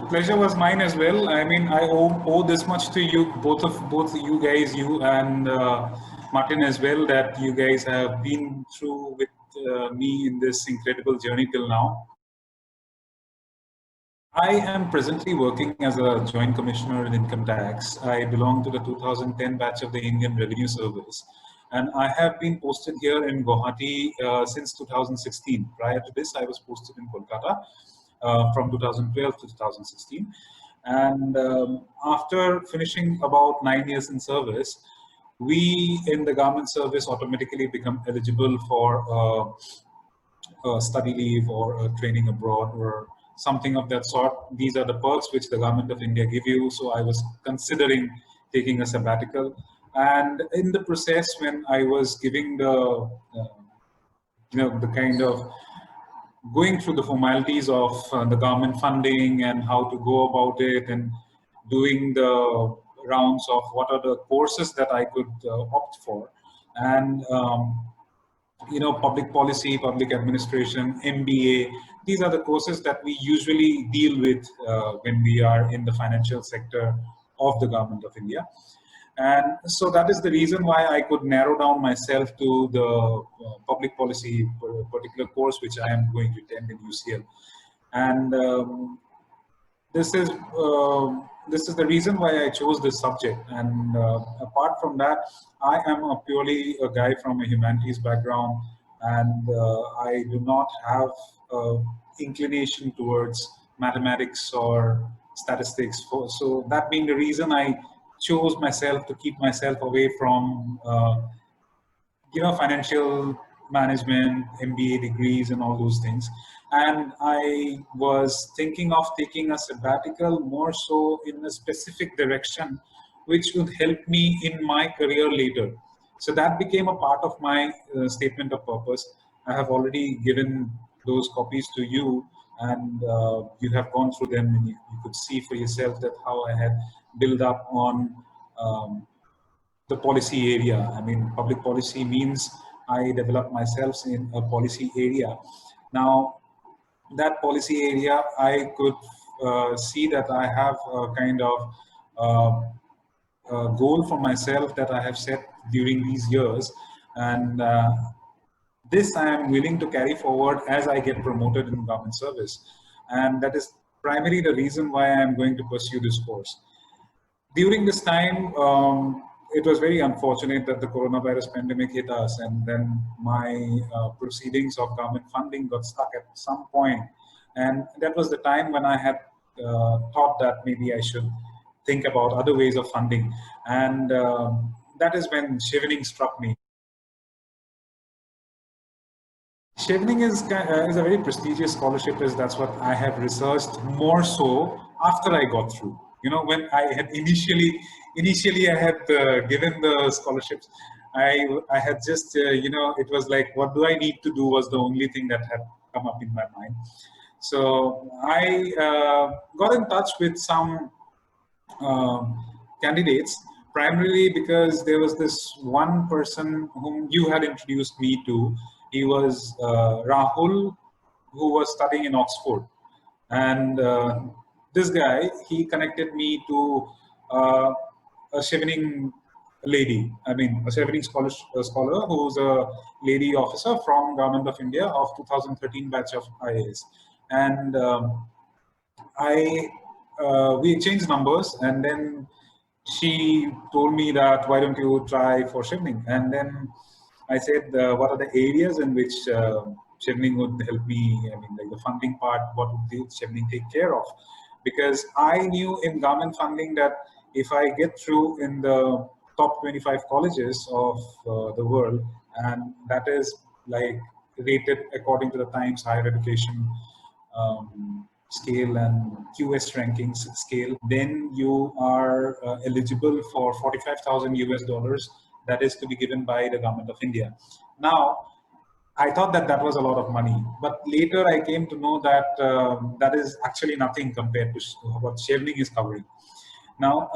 Pleasure was mine as well. I mean, I owe this much to you, both you guys, you and Martin as well, that you guys have been through with me in this incredible journey till now. I am presently working as a Joint Commissioner in Income Tax. I belong to the 2010 batch of the Indian Revenue Service, and I have been posted here in Guwahati since 2016. Prior to this, I was posted in Kolkata from 2012 to 2016. And after finishing about 9 years in service, we in the government service automatically become eligible for study leave or training abroad or something of that sort. These are the perks which the government of India give you. So I was considering taking a sabbatical. And in the process, when I was giving the kind of going through the formalities of the government funding and how to go about it and doing the rounds of what are the courses that I could opt for. And public policy, public administration, MBA. These are the courses that we usually deal with when we are in the financial sector of the government of India. And so that is the reason why I could narrow down myself to the public policy particular course which I am going to attend in UCL. And this is this is the reason why I chose this subject. And apart from that, I am purely a guy from a humanities background, and I do not have inclination towards mathematics or statistics. So that being the reason, I chose myself to keep myself away from financial management, MBA degrees, and all those things. And I was thinking of taking a sabbatical more so in a specific direction, which would help me in my career later. So that became a part of my statement of purpose. I have already given those copies to you, and you have gone through them, and you could see for yourself that how I had built up on the policy area. I mean, public policy means I develop myself in a policy area. Now, that policy area, I could see that I have a kind of goal for myself that I have set during these years. And this I am willing to carry forward as I get promoted in government service. And that is primarily the reason why I am going to pursue this course. During this time, it was very unfortunate that the coronavirus pandemic hit us, and then my proceedings of government funding got stuck at some point. And that was the time when I had thought that maybe I should think about other ways of funding. And that is when Chevening struck me. Chevening is a very prestigious scholarship, as that's what I have researched more so after I got through. When I had initially I had given the scholarships, I had just it was like, what do I need to do was the only thing that had come up in my mind. So I got in touch with some candidates, primarily because there was this one person whom you had introduced me to. He was Rahul, who was studying in Oxford. And this guy, he connected me to a Chevening lady. I mean, a Chevening scholar who's a lady officer from Government of India of 2013 batch of IAS. And we exchanged numbers, and then she told me that why don't you try for Chevening? And then I said, what are the areas in which Chevening would help me? I mean, like the funding part, what would Chevening take care of? Because I knew in government funding that if I get through in the top 25 colleges of the world, and that is like rated according to the Times Higher Education scale and QS rankings scale, then you are eligible for 45,000 US dollars that is to be given by the government of India. Now, I thought that that was a lot of money, but later I came to know that that is actually nothing compared to what Chevening is covering. Now,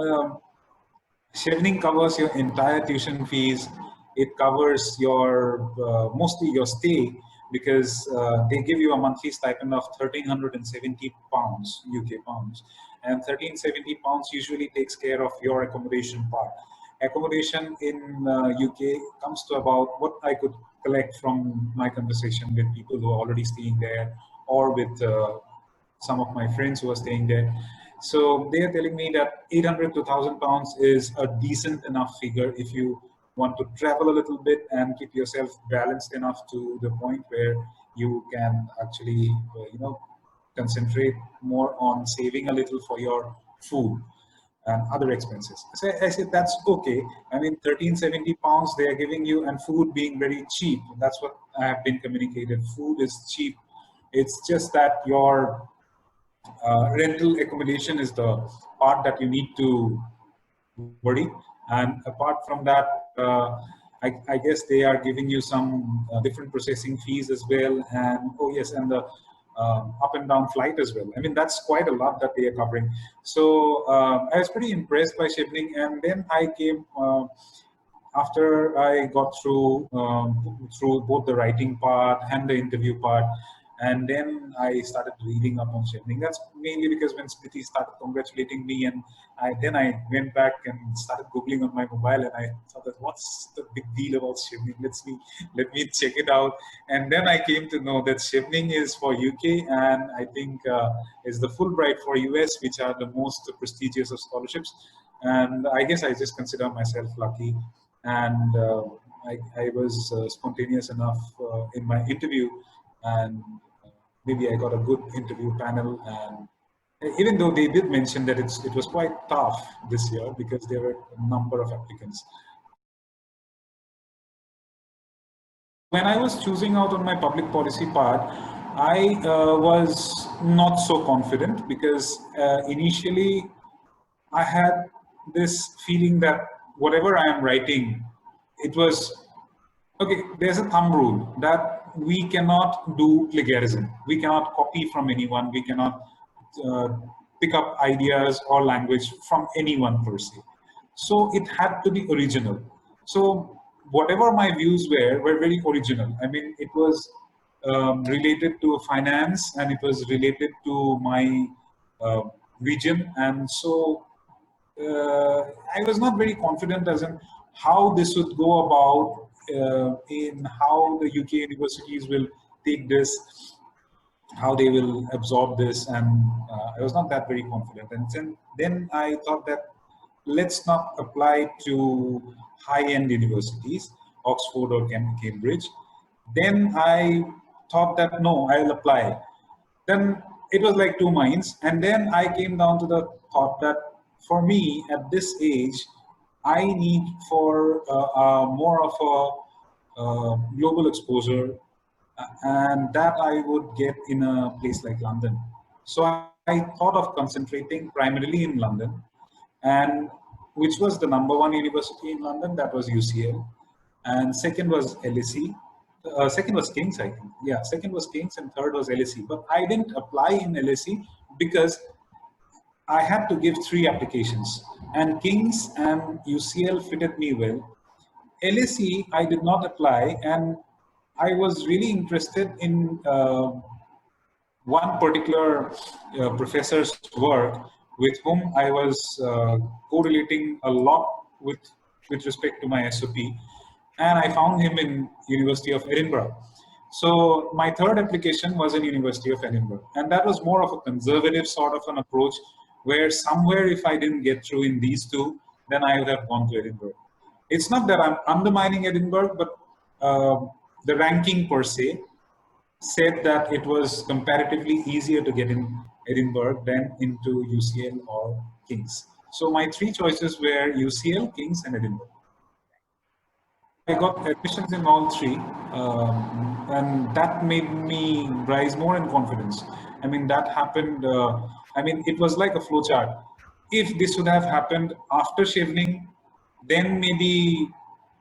Chevening covers your entire tuition fees. It covers your mostly your stay, because they give you a monthly stipend of 1,370 pounds, UK pounds, and 1,370 pounds usually takes care of your accommodation part. Accommodation in UK comes to about what I could collect from my conversation with people who are already staying there, or with some of my friends who are staying there. So they are telling me that 800 to 1,000 pounds is a decent enough figure if you want to travel a little bit and keep yourself balanced enough to the point where you can actually, concentrate more on saving a little for your food and other expenses. So I said, that's okay. I mean, 1,370 pounds they are giving you, and food being very cheap. That's what I have been communicated. Food is cheap. It's just that your rental accommodation is the part that you need to worry. And apart from that, I guess they are giving you some different processing fees as well. And oh yes, and the up and down flight as well. I mean, that's quite a lot that they are covering. So I was pretty impressed by Chevening. And then I came, after I got through both the writing part and the interview part, and then I started reading up on Chevening. That's mainly because when Smriti started congratulating me, and then I went back and started googling on my mobile, and I thought that what's the big deal about Chevening? Let me check it out. And then I came to know that Chevening is for UK, and I think is the Fulbright for US, which are the most prestigious of scholarships. And I guess I just consider myself lucky. And I was spontaneous enough in my interview, and maybe I got a good interview panel. And even though they did mention that it was quite tough this year because there were a number of applicants. When I was choosing out on my public policy part, I was not so confident because initially I had this feeling that whatever I am writing, it was okay. There's a thumb rule that we cannot do plagiarism. We cannot copy from anyone. We cannot uh, pick up ideas or language from anyone per se. So it had to be original. So whatever my views were very original. I mean, it was related to finance, and it was related to my uh, region, and so I was not very confident as in how this would go about, in how the UK universities will take this, how they will absorb this, and I was not that very confident. And then I thought that let's not apply to high-end universities, Oxford or Cambridge. Then I thought that no, I'll apply. Then it was like two minds, and then I came down to the thought that for me at this age, I need for more of a global exposure, and that I would get in a place like London. So I thought of concentrating primarily in London, and which was the number one university in London, that was UCL, and second was LSE. Second was King's, I think. Yeah, second was King's, and third was LSE. But I didn't apply in LSE because I had to give three applications, and King's and UCL fitted me well. LSE, I did not apply, and I was really interested in one particular professor's work with whom I was correlating a lot with respect to my SOP, and I found him in University of Edinburgh. So my third application was in University of Edinburgh, and that was more of a conservative sort of an approach, where somewhere if I didn't get through in these two, then I would have gone to Edinburgh. It's not that I'm undermining Edinburgh, but the ranking per se said that it was comparatively easier to get in Edinburgh than into UCL or King's. So my three choices were UCL, King's, and Edinburgh. I got admissions in all three, and that made me rise more in confidence. I mean, that happened. I mean, it was like a flowchart. If this would have happened after Chevening, then maybe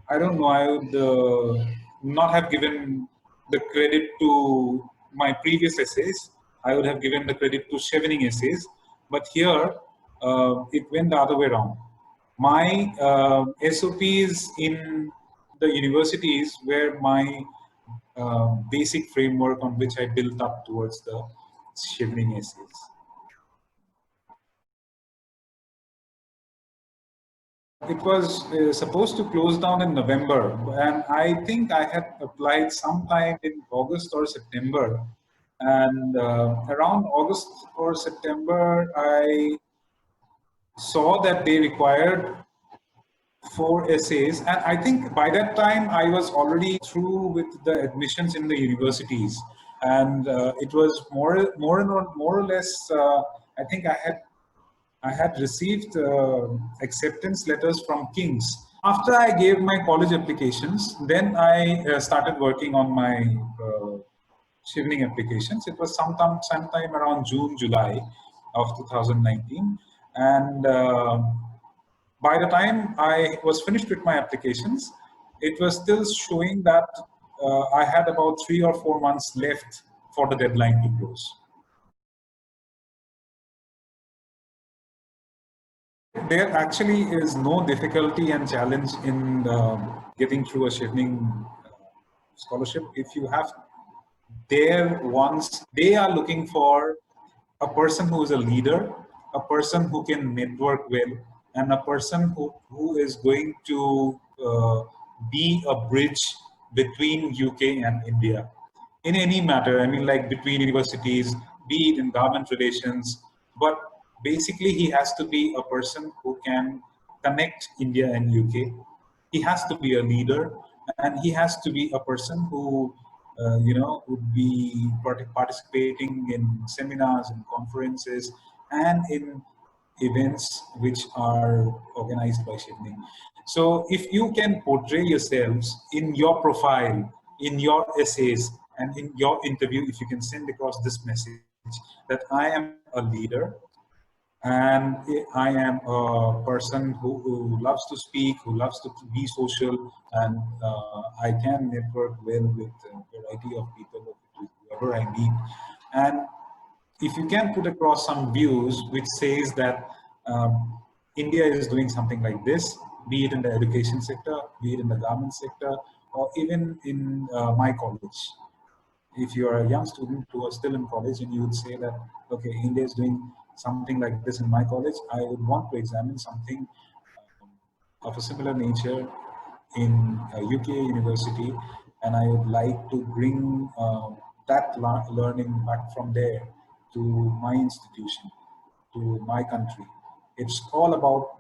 I don't know. I would not have given the credit to my previous essays. I would have given the credit to Chevening essays. But here, it went the other way around. My SOPs in the universities where my basic framework on which I built up towards the Chevening essays. It was supposed to close down in November, and I think I had applied sometime in August or September. And around August or September, I saw that they required 4 essays, and I think by that time I was already through with the admissions in the universities, and it was more or less. I think I had received acceptance letters from King's. After I gave my college applications, then I started working on my Chevening applications. It was sometime around June, July of 2019, and by the time I was finished with my applications, it was still showing that I had about 3 or 4 months left for the deadline to close. There actually is no difficulty and challenge in getting through a Chevening scholarship. If you have there once, they are looking for a person who is a leader, a person who can network well, and a person who is going to be a bridge between UK and India in any matter. I mean, like between universities, be it in government relations, but basically he has to be a person who can connect India and UK. He has to be a leader, and he has to be a person who would be participating in seminars and conferences and in events which are organized by Chevening. So if you can portray yourselves in your profile, in your essays, and in your interview, if you can send across this message that I am a leader, and I am a person who loves to speak, who loves to be social, and I can network well with a variety of people, whoever I meet. And if you can put across some views which says that India is doing something like this, be it in the education sector, be it in the government sector, or even in my college. If you are a young student who are still in college and you would say that, okay, India is doing something like this in my college, I would want to examine something of a similar nature in a UK university, and I would like to bring that learning back from there to my institution, to my country. It's all about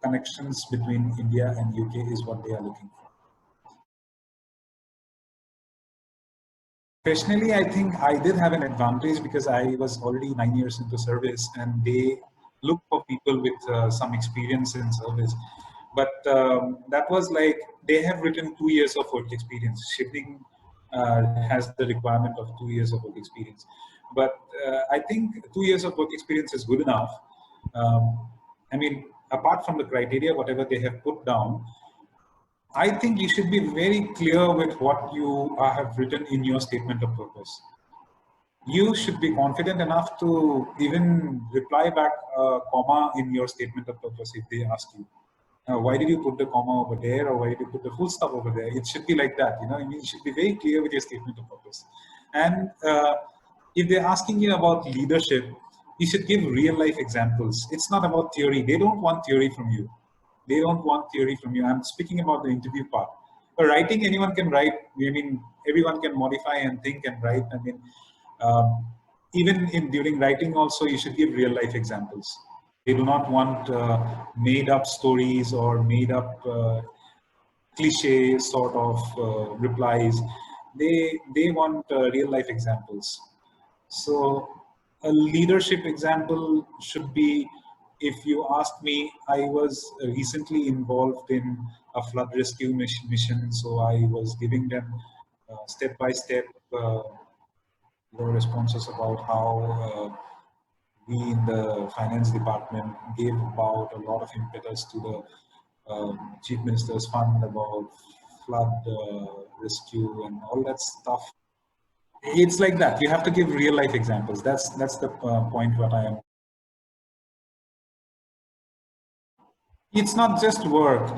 connections between India and UK is what they are looking for. Professionally, I think I did have an advantage because I was already 9 years into service, and they look for people with some experience in service. But that was like they have written 2 years of work experience. Shipping has the requirement of 2 years of work experience. But I think 2 years of work experience is good enough. I mean, apart from the criteria, whatever they have put down, I think you should be very clear with what you have written in your statement of purpose. You should be confident enough to even reply back a comma in your statement of purpose if they ask you. Why did you put the comma over there, or why did you put the full stop over there? It should be like that. I mean, you should be very clear with your statement of purpose. And if they're asking you about leadership, you should give real life examples. It's not about theory. They don't want theory from you. They don't want theory from you. I'm speaking about the interview part. But writing, anyone can write. I mean, everyone can modify and think and write. I mean, even during writing also, you should give real life examples. They do not want made up stories or made up cliche sort of replies. They want real life examples. So a leadership example should be, if you ask me, I was recently involved in a flood rescue mission, so I was giving them step by step responses about how we in the finance department gave about a lot of impetus to the Chief Minister's Fund about flood rescue and all that stuff. It's like that. You have to give real life examples. That's the point what I am. It's not just work.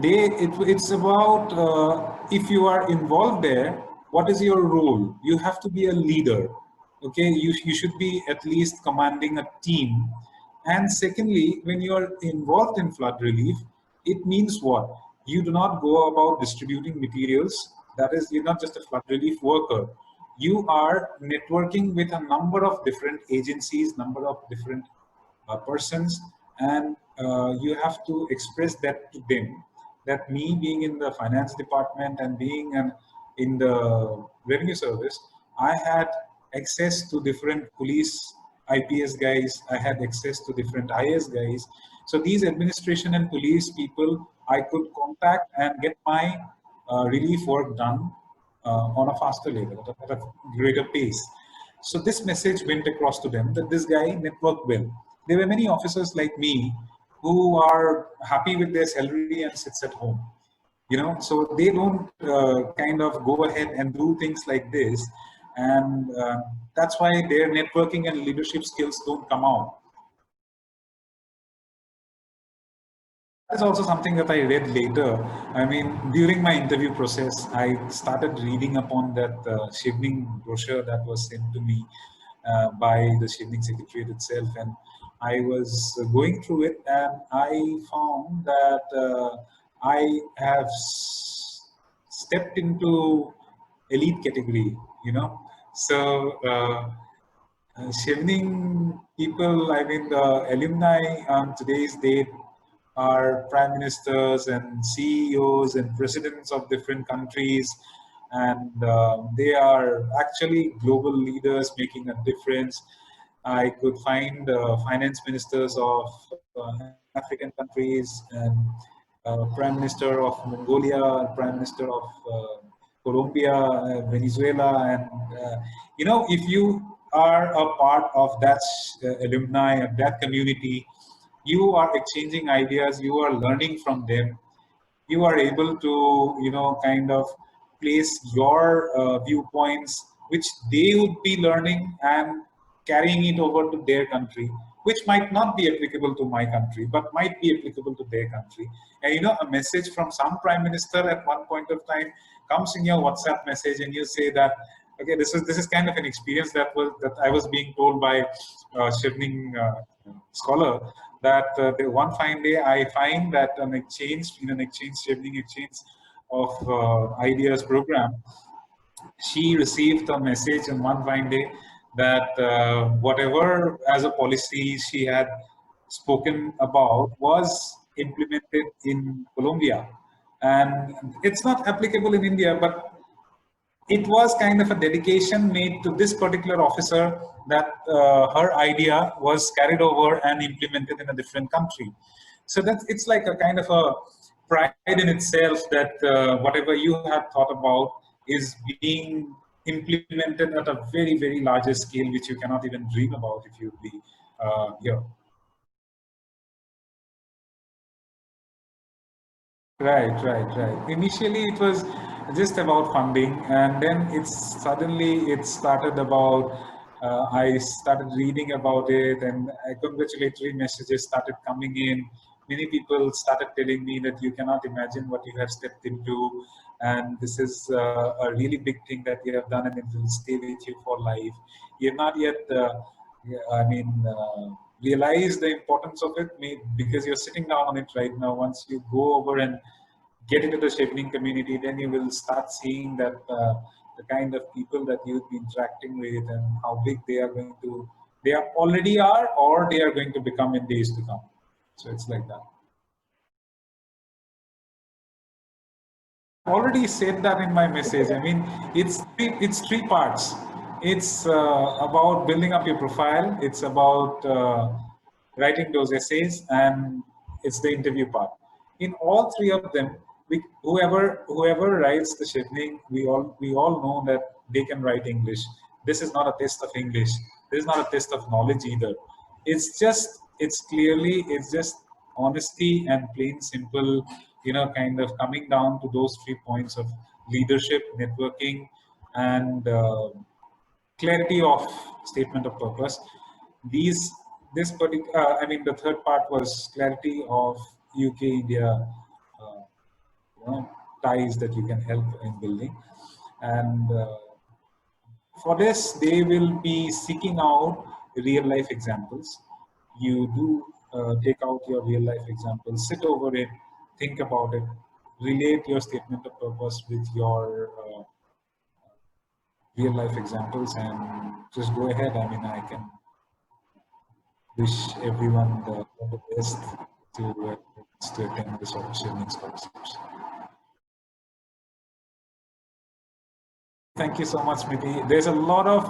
It's about if you are involved there, what is your role? You have to be a leader. Okay, you should be at least commanding a team. And secondly, when you are involved in flood relief, it means what? You do not go about distributing materials. That is, you're not just a flood relief worker. You are networking with a number of different agencies, number of different persons, and you have to express that to them. That me being in the finance department and being in the revenue service, I had access to different police IPS guys, I had access to different IS guys. So these administration and police people, I could contact and get my relief work done on a faster level, at a greater pace. So this message went across to them that this guy networked well. There were many officers like me who are happy with their salary and sits at home. So they don't kind of go ahead and do things like this, and that's why their networking and leadership skills don't come out. That's also something that I read later. I mean, during my interview process, I started reading upon that Chevening brochure that was sent to me by the Chevening Secretariat itself, and I was going through it, and I found that I have stepped into elite category. So. Chevening people, I mean, the alumni on today's date are prime ministers and CEOs and presidents of different countries, and they are actually global leaders making a difference. I could find finance ministers of African countries and prime minister of Mongolia, prime minister of Colombia, Venezuela, and if you are a part of that alumni of that community, you are exchanging ideas, you are learning from them, you are able to kind of place your viewpoints which they would be learning and carrying it over to their country, which might not be applicable to my country but might be applicable to their country. And a message from some prime minister at one point of time comes in your WhatsApp message, and you say that, okay, this is kind of an experience that I was being told by Chevening scholar, that the one fine day I find that in an exchange, Chevening exchange of ideas program, she received a message on one fine day that whatever as a policy she had spoken about was implemented in Colombia. And it's not applicable in India, but it was kind of a dedication made to this particular officer that her idea was carried over and implemented in a different country. So it's like a kind of a pride in itself that whatever you have thought about is being implemented at a very, very larger scale, which you cannot even dream about if you'd be here. Right. Initially, it was just about funding, and then it started about. I started reading about it, and congratulatory messages started coming in. Many people started telling me that you cannot imagine what you have stepped into, and this is a really big thing that you have done, and it will stay with you for life. You have not yet, I mean, realized the importance of it, because you're sitting down on it right now. Once you go over and get into the Chevening community, then you will start seeing that the kind of people that you'll be interacting with and how big they are already are, or they are going to become in days to come. So it's like that. Already said that in my message. I mean, it's three parts. It's about building up your profile. It's about writing those essays, and it's the interview part. In all three of them, whoever writes the Chevening, we all know that they can write English. This is not a test of English. This is not a test of knowledge either. It's just honesty and plain simple, kind of coming down to those 3 points of leadership, networking, and clarity of statement of purpose. These, this particular, I mean, the third part was clarity of UK India uh, ties that you can help in building. And for this, they will be seeking out real life examples. You do take out your real life examples, sit over it, think about it, relate your statement of purpose with your real life examples, and just go ahead. I mean, I can wish everyone the best to attend this Chevening Scholarships. Thank you so much, Smiti. There's a lot of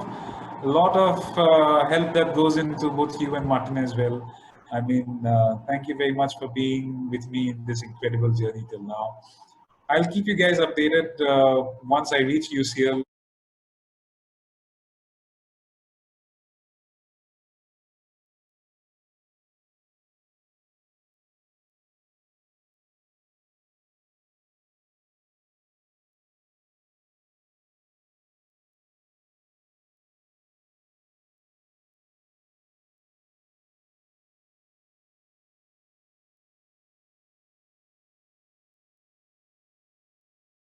help that goes into both you and Martin as well. I mean, thank you very much for being with me in this incredible journey till now. I'll keep you guys updated once I reach UCL.